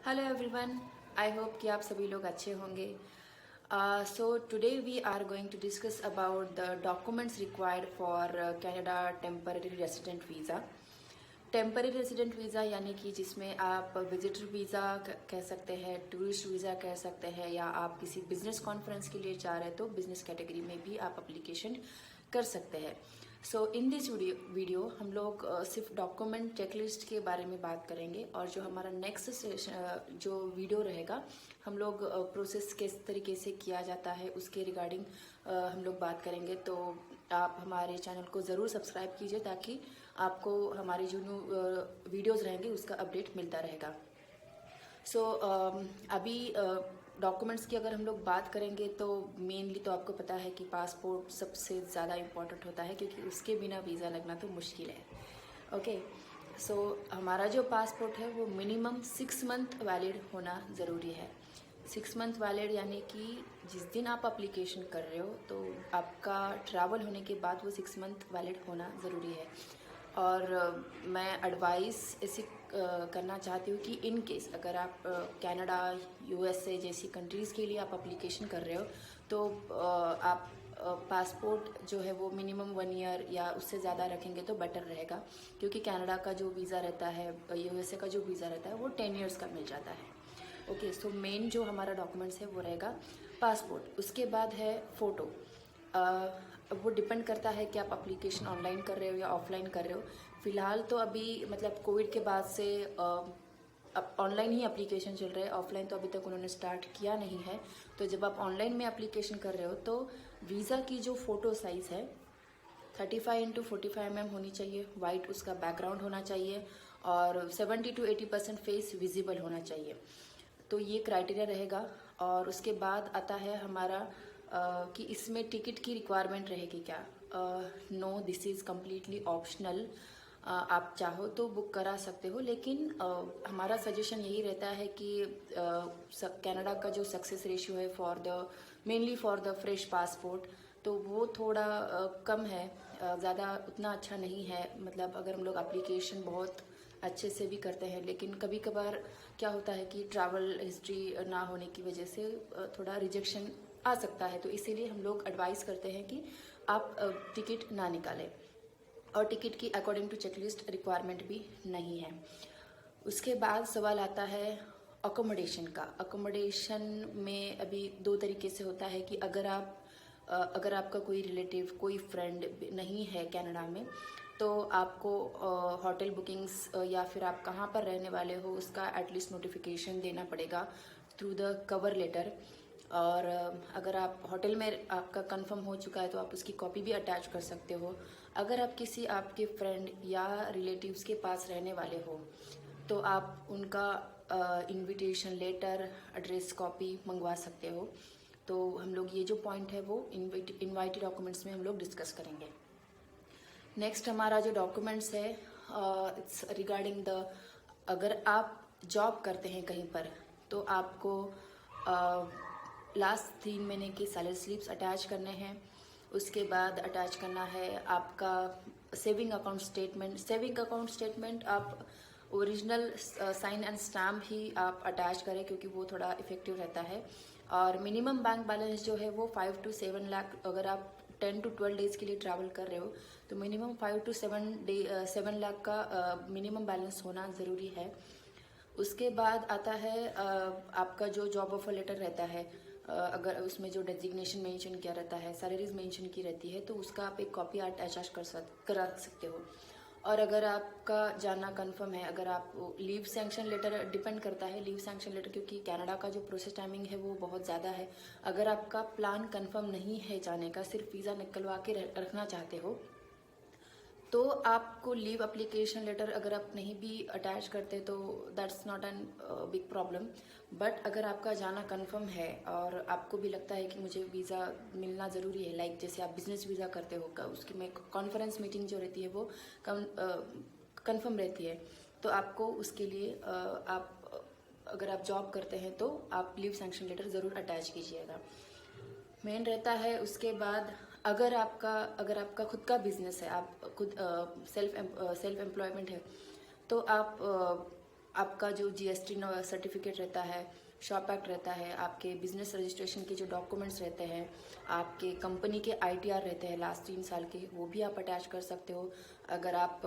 Hello everyone, I hope कि आप सभी लोग अच्छे होंगे। So today we are going to discuss about the documents required for Canada temporary resident visa. Temporary resident visa यानी कि जिसमें आप विजिटर वीज़ा कह सकते हैं, टूरिस्ट वीज़ा कह सकते हैं, या आप किसी बिजनेस कॉन्फ्रेंस के लिए जा रहे हैं तो बिजनेस कैटेगरी में भी आप अप्लीकेशन कर सकते हैं। सो इन दिस वीडियो हम लोग सिर्फ डॉक्यूमेंट चेकलिस्ट के बारे में बात करेंगे, और जो हमारा नेक्स्ट जो वीडियो रहेगा हम लोग प्रोसेस किस तरीके से किया जाता है उसके रिगार्डिंग हम लोग बात करेंगे। तो आप हमारे चैनल को ज़रूर सब्सक्राइब कीजिए ताकि आपको हमारी जो न्यू वीडियोज़ रहेंगे उसका अपडेट मिलता रहेगा। सो अभी डॉक्यूमेंट्स की अगर हम लोग बात करेंगे तो मेनली तो आपको पता है कि पासपोर्ट सबसे ज़्यादा इम्पोर्टेंट होता है, क्योंकि उसके बिना वीज़ा लगना तो मुश्किल है। ओके, सो हमारा जो पासपोर्ट है वो मिनिमम 6 मंथ वैलिड होना ज़रूरी है। 6 मंथ वैलिड यानी कि जिस दिन आप अप्लीकेशन कर रहे हो तो आपका ट्रैवल होने के बाद वो 6 मंथ वैलिड होना ज़रूरी है। और मैं एडवाइस ऐसी करना चाहती हूँ कि इन केस अगर आप कनाडा, यूएसए जैसी कंट्रीज़ के लिए आप अप्लीकेशन कर रहे हो तो आप पासपोर्ट जो है वो मिनिमम 1 ईयर या उससे ज़्यादा रखेंगे तो बेटर रहेगा, क्योंकि कनाडा का जो वीज़ा रहता है, यूएसए का जो वीज़ा रहता है वो 10 ईयर्स का मिल जाता है। ओके, सो मेन जो हमारा डॉक्यूमेंट्स है वो रहेगा पासपोर्ट। उसके बाद है फ़ोटो। वो डिपेंड करता है कि आप अप्लीकेशन ऑनलाइन कर रहे हो या ऑफलाइन कर रहे हो। फ़िलहाल तो अभी मतलब कोविड के बाद से अब ऑनलाइन ही एप्लीकेशन चल रहे हैं, ऑफलाइन तो अभी तक उन्होंने स्टार्ट किया नहीं है। तो जब आप ऑनलाइन में एप्लीकेशन कर रहे हो तो वीज़ा की जो फ़ोटो साइज़ है 35x45 mm होनी चाहिए, वाइट उसका बैकग्राउंड होना चाहिए, और 70 to 80% फेस विजिबल होना चाहिए। तो ये क्राइटेरिया रहेगा। और उसके बाद आता है हमारा कि इसमें टिकट की रिक्वायरमेंट रहेगी क्या। No, this is completely optional. आप चाहो तो बुक करा सकते हो, लेकिन हमारा सजेशन यही रहता है कि कनाडा का जो सक्सेस रेशियो है mainly for the fresh passport, तो वो थोड़ा कम है, ज़्यादा उतना अच्छा नहीं है। मतलब अगर हम लोग एप्लीकेशन बहुत अच्छे से भी करते हैं, लेकिन कभी कभार क्या होता है कि ट्रैवल हिस्ट्री ना होने की वजह से थोड़ा रिजेक्शन आ सकता है। तो इसीलिए हम लोग एडवाइस करते हैं कि आप टिकट ना निकालें, और टिकट की अकॉर्डिंग टू चेकलिस्ट रिक्वायरमेंट भी नहीं है। उसके बाद सवाल आता है अकोमोडेशन का। अकोमोडेशन में अभी दो तरीके से होता है कि अगर आपका कोई रिलेटिव, कोई फ्रेंड नहीं है कनाडा में, तो आपको होटल बुकिंग्स या फिर आप कहाँ पर रहने वाले हो उसका एटलीस्ट नोटिफिकेशन देना पड़ेगा थ्रू द कवर लेटर। और अगर आप होटल में आपका कंफर्म हो चुका है तो आप उसकी कॉपी भी अटैच कर सकते हो। अगर आप किसी आपके फ्रेंड या रिलेटिव्स के पास रहने वाले हो तो आप उनका इनविटेशन लेटर, एड्रेस कॉपी मंगवा सकते हो। तो हम लोग ये जो पॉइंट है वो इनवाइटी डॉक्यूमेंट्स में हम लोग डिस्कस करेंगे। नेक्स्ट हमारा जो डॉक्यूमेंट्स है इट्स रिगार्डिंग द, अगर आप जॉब करते हैं कहीं पर तो आपको लास्ट 3 महीने की सैलरी स्लिप्स अटैच करने हैं। उसके बाद अटैच करना है आपका saving account statement. Saving account statement आप ओरिजिनल साइन एंड स्टैम्प ही आप अटैच करें, क्योंकि वो थोड़ा इफेक्टिव रहता है। और मिनिमम बैंक बैलेंस जो है वो 5 to 7 लाख, अगर आप 10 to 12 डेज़ के लिए ट्रैवल कर रहे हो तो मिनिमम 5 to 7 लाख का मिनिमम बैलेंस होना ज़रूरी है। उसके बाद आता है आपका जो जॉब ऑफर लेटर रहता है, अगर उसमें जो डेजिग्नेशन मेंशन किया रहता है, सैलरीज मेंशन की रहती है, तो उसका आप एक कॉपी अटैच करा सकते हो। और अगर आपका जाना कंफर्म है, अगर आप लीव सैंक्शन लेटर, डिपेंड करता है लीव सैंक्शन लेटर, क्योंकि कनाडा का जो प्रोसेस टाइमिंग है वो बहुत ज़्यादा है। अगर आपका प्लान कंफर्म नहीं है जाने का, सिर्फ वीज़ा निकलवा के रखना चाहते हो, तो आपको लीव एप्लीकेशन लेटर अगर आप नहीं भी अटैच करते तो that's not an big problem. But अगर आपका जाना कंफर्म है और आपको भी लगता है कि मुझे वीज़ा मिलना ज़रूरी है, लाइक जैसे आप बिजनेस वीज़ा करते हो, उसकी में कॉन्फ्रेंस मीटिंग जो रहती है वो कंफर्म रहती है, तो आपको उसके लिए अगर आप जॉब करते हैं तो आप लीव सैंक्शन लेटर ज़रूर अटैच कीजिएगा, मेन रहता है। उसके बाद अगर आपका खुद का बिजनेस है, आप खुद सेल्फ एम्प्लॉयमेंट है, तो आप आपका जो जीएसटी सर्टिफिकेट रहता है, शॉप एक्ट रहता है, आपके बिजनेस रजिस्ट्रेशन के जो डॉक्यूमेंट्स रहते हैं, आपके कंपनी के आईटीआर रहते हैं लास्ट 3 साल के, वो भी आप अटैच कर सकते हो। अगर आप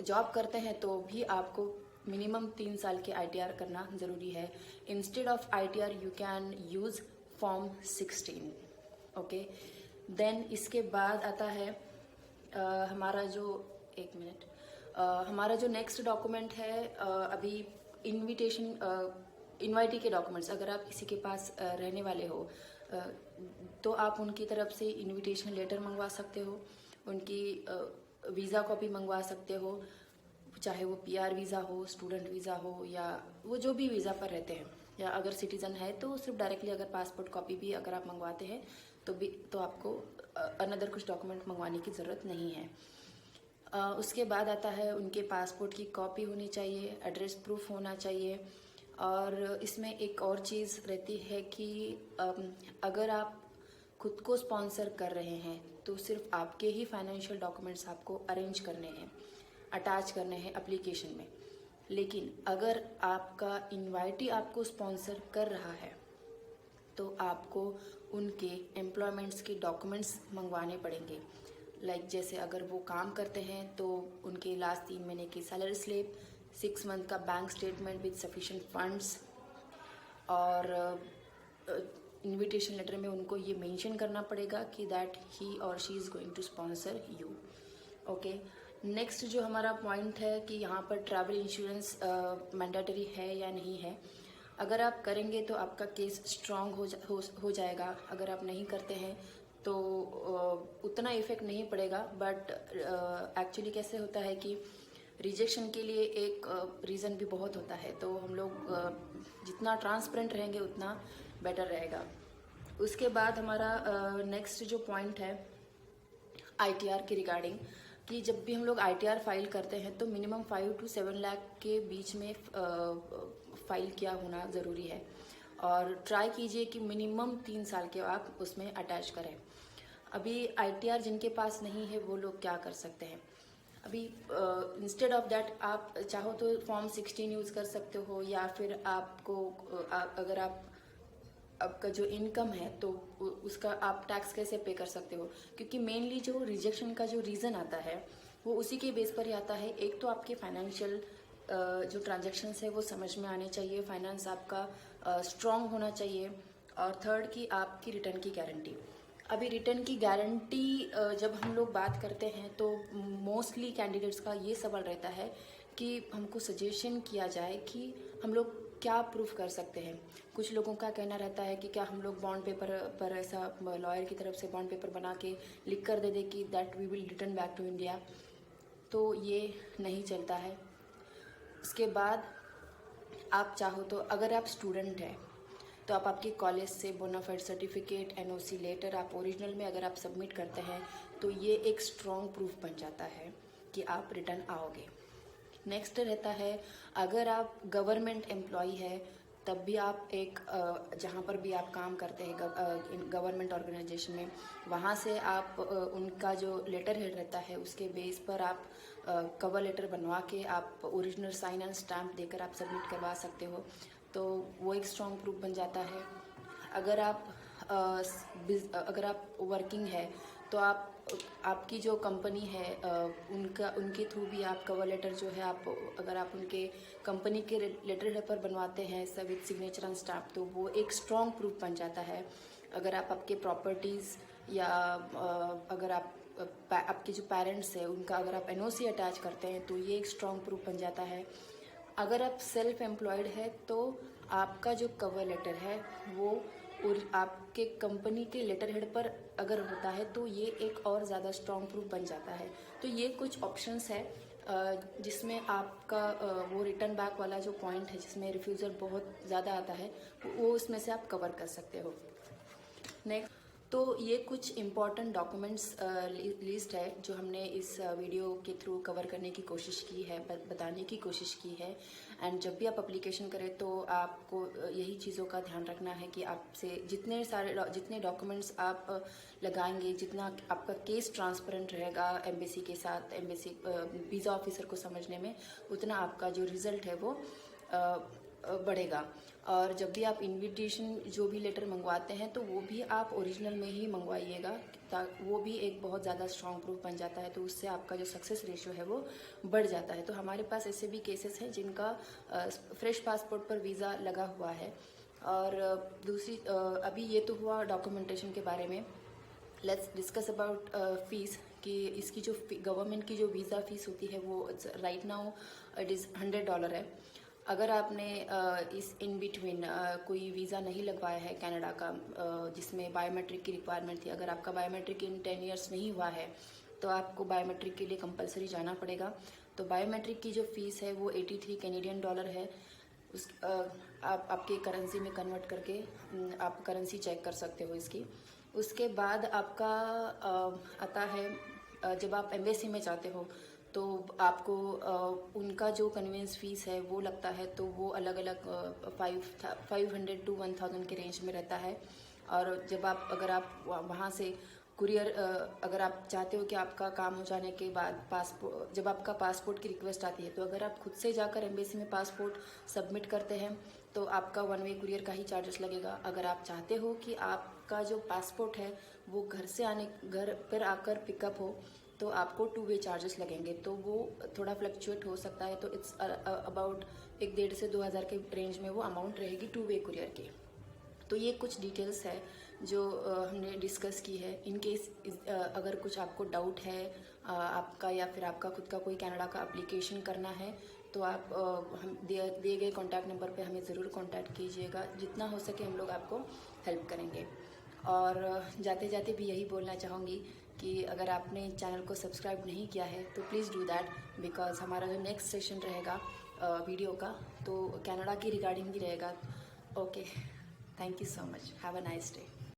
जॉब करते हैं तो भी आपको मिनिमम 3 साल के आईटीआर करना ज़रूरी है। Instead of ITR you can use form 16। Okay, then इसके बाद आता है हमारा जो हमारा जो नेक्स्ट डॉक्यूमेंट है अभी इनवाइटी के डॉक्यूमेंट्स। अगर आप किसी के पास रहने वाले हो तो आप उनकी तरफ से इनविटेशन लेटर मंगवा सकते हो, उनकी वीज़ा कॉपी मंगवा सकते हो, चाहे वो पीआर वीज़ा हो, स्टूडेंट वीज़ा हो, या वो जो भी वीज़ा पर रहते हैं, या अगर सिटीज़न है तो सिर्फ डायरेक्टली अगर पासपोर्ट कॉपी भी अगर आप मंगवाते हैं तो आपको अनदर कुछ डॉक्यूमेंट मंगवाने की ज़रूरत नहीं है। उसके बाद आता है उनके पासपोर्ट की कॉपी होनी चाहिए, एड्रेस प्रूफ होना चाहिए। और इसमें एक और चीज़ रहती है कि अगर आप खुद को स्पॉन्सर कर रहे हैं तो सिर्फ आपके ही फाइनेंशियल डॉक्यूमेंट्स आपको अरेंज करने हैं, अटैच करने हैं एप्लीकेशन में। लेकिन अगर आपका इनवाइटी आपको स्पॉन्सर कर रहा है तो आपको उनके एम्प्लॉयमेंट्स के डॉक्यूमेंट्स मंगवाने पड़ेंगे। जैसे अगर वो काम करते हैं तो उनके लास्ट 3 महीने की सैलरी स्लिप, 6 मंथ का bank statement with sufficient funds, और इनविटेशन लेटर में उनको ये मेंशन करना पड़ेगा कि दैट ही और she is going to sponsor you. Okay, next जो हमारा पॉइंट है कि यहाँ पर ट्रैवल इंश्योरेंस मैंडेटरी है या नहीं है। अगर आप करेंगे तो आपका केस स्ट्रांग हो जाएगा। अगर आप नहीं करते हैं तो उतना इफेक्ट नहीं पड़ेगा। बट एक्चुअली कैसे होता है कि रिजेक्शन के लिए एक रीज़न भी बहुत होता है, तो हम लोग जितना ट्रांसपेरेंट रहेंगे उतना बेटर रहेगा। उसके बाद हमारा नेक्स्ट जो पॉइंट है आईटीआर के रिगार्डिंग, कि जब भी हम लोग आईटीआर फाइल करते हैं तो मिनिमम 5 to 7 लाख के बीच में फाइल किया होना ज़रूरी है। और ट्राई कीजिए कि मिनिमम 3 साल के आप उसमें अटैच करें। अभी आईटीआर जिनके पास नहीं है वो लोग क्या कर सकते हैं, अभी इंस्टेड ऑफ दैट आप चाहो तो फॉर्म 16 यूज़ कर सकते हो, या फिर आपको अगर आपका जो इनकम है तो उसका आप टैक्स कैसे पे कर सकते हो। क्योंकि मेनली जो रिजेक्शन का जो रीज़न आता है वो उसी के बेस पर ही आता है। एक तो आपके फाइनेंशियल जो ट्रांजैक्शंस है वो समझ में आने चाहिए, फाइनेंस आपका स्ट्रॉन्ग होना चाहिए, और थर्ड कि आपकी रिटर्न की गारंटी। अभी रिटर्न की गारंटी जब हम लोग बात करते हैं तो मोस्टली कैंडिडेट्स का ये सवाल रहता है कि हमको सजेशन किया जाए कि हम लोग क्या प्रूफ कर सकते हैं। कुछ लोगों का कहना रहता है कि क्या हम लोग बॉन्ड पेपर पर ऐसा लॉयर की तरफ से बॉन्ड पेपर बना के लिख कर दे कि that we will return back to India, तो ये नहीं चलता है। उसके बाद आप चाहो तो अगर आप स्टूडेंट हैं तो आप आपके कॉलेज से बोनाफाइड सर्टिफिकेट, एनओसी लेटर आप ओरिजिनल में अगर आप सबमिट करते हैं तो ये एक स्ट्रॉन्ग प्रूफ बन जाता है कि आप रिटर्न आओगे। नेक्स्ट रहता है अगर आप गवर्नमेंट एम्प्लॉई है तब भी आप एक जहाँ पर भी आप काम करते हैं गवर्नमेंट ऑर्गेनाइजेशन में, वहाँ से आप उनका जो लेटर हेड रहता है उसके बेस पर आप कवर लेटर बनवा के आप ओरिजिनल साइन एंड स्टैम्प देकर आप सबमिट करवा सकते हो, तो वो एक स्ट्रॉन्ग प्रूफ बन जाता है। अगर आप वर्किंग है तो आपकी जो कंपनी है उनके थ्रू भी आप कवर लेटर जो है अगर आप उनके कंपनी के लेटर हेड पर बनवाते हैं सब विद सिग्नेचर एंड स्टैम्प, तो वो एक स्ट्रॉन्ग प्रूफ बन जाता है। अगर आप आपके प्रॉपर्टीज़ या अगर आपके जो पेरेंट्स है उनका अगर आप एनओसी अटैच करते हैं तो ये एक स्ट्रॉन्ग प्रूफ बन जाता है। अगर आप सेल्फ एम्प्लॉयड है तो आपका जो कवर लेटर है वो और आपके कंपनी के लेटर हेड पर अगर होता है तो ये एक और ज़्यादा स्ट्रॉन्ग प्रूफ बन जाता है। तो ये कुछ ऑप्शंस है जिसमें आपका वो रिटर्न बैक वाला जो पॉइंट है जिसमें रिफ्यूज़ल बहुत ज़्यादा आता है वो उसमें से आप कवर कर सकते हो। नेक्स्ट तो ये कुछ इम्पॉर्टेंट डॉक्यूमेंट्स लिस्ट है जो हमने इस वीडियो के थ्रू कवर करने की कोशिश की है, बताने की कोशिश की है। एंड जब भी आप एप्लीकेशन करें तो आपको यही चीज़ों का ध्यान रखना है कि आपसे जितने डॉक्यूमेंट्स आप लगाएंगे, जितना आपका केस ट्रांसपेरेंट रहेगा एम्बेसी के साथ, एम्बेसी वीज़ा ऑफिसर को समझने में, उतना आपका जो रिज़ल्ट है वो बढ़ेगा। और जब भी आप इनविटेशन जो भी लेटर मंगवाते हैं तो वो भी आप ओरिजिनल में ही मंगवाइएगा, वो भी एक बहुत ज़्यादा स्ट्रॉन्ग प्रूफ बन जाता है, तो उससे आपका जो सक्सेस रेशियो है वो बढ़ जाता है। तो हमारे पास ऐसे भी केसेस हैं जिनका फ्रेश पासपोर्ट पर वीज़ा लगा हुआ है। और दूसरी अभी ये तो हुआ डॉक्यूमेंटेशन के बारे में। लेट्स डिस्कस अबाउट फीस कि इसकी जो गवर्नमेंट की जो वीज़ा फ़ीस होती है वो राइट नाउ इट इज़ $100 है। अगर आपने इस इन बिटवीन कोई वीज़ा नहीं लगवाया है कनाडा का जिसमें बायोमेट्रिक की रिक्वायरमेंट थी, अगर आपका बायोमेट्रिक इन 10 इयर्स नहीं हुआ है तो आपको बायोमेट्रिक के लिए कंपलसरी जाना पड़ेगा। तो बायोमेट्रिक की जो फ़ीस है वो $83 है। उस आप आपके करेंसी में कन्वर्ट करके आप करेंसी चेक कर सकते हो इसकी। उसके बाद आपका आता है जब आप एम्बेसी में जाते हो तो आपको उनका जो कन्वेंस फ़ीस है वो लगता है, तो वो अलग अलग 500 to 1000 के रेंज में रहता है। और जब अगर आप वहाँ से कुरियर अगर आप चाहते हो कि आपका काम हो जाने के बाद पासपोर्ट, जब आपका पासपोर्ट की रिक्वेस्ट आती है तो अगर आप खुद से जाकर एम्बेसी में पासपोर्ट सबमिट करते हैं तो आपका 1 वे कुरियर का ही चार्जेस लगेगा। अगर आप चाहते हो कि आपका जो पासपोर्ट है वो घर पर आकर पिकअप हो तो आपको 2 वे चार्जेस लगेंगे, तो वो थोड़ा फ्लक्चुएट हो सकता है। तो इट्स अबाउट 1,500 से 2,000 के रेंज में वो अमाउंट रहेगी 2 वे कुरियर की। तो ये कुछ डिटेल्स है जो हमने डिस्कस की है। इन केस अगर कुछ आपको डाउट है आपका, या फिर आपका खुद का कोई कनाडा का एप्लीकेशन करना है तो आप हम दिए गए कॉन्टैक्ट नंबर पे हमें ज़रूर कॉन्टैक्ट कीजिएगा। जितना हो सके हम लोग आपको हेल्प करेंगे। और जाते जाते भी यही बोलना चाहूँगी कि अगर आपने चैनल को सब्सक्राइब नहीं किया है तो प्लीज़ डू दैट, बिकॉज हमारा जो नेक्स्ट सेशन रहेगा वीडियो का तो कनाडा की रिगार्डिंग भी रहेगा। Okay, thank you so much, have a nice day.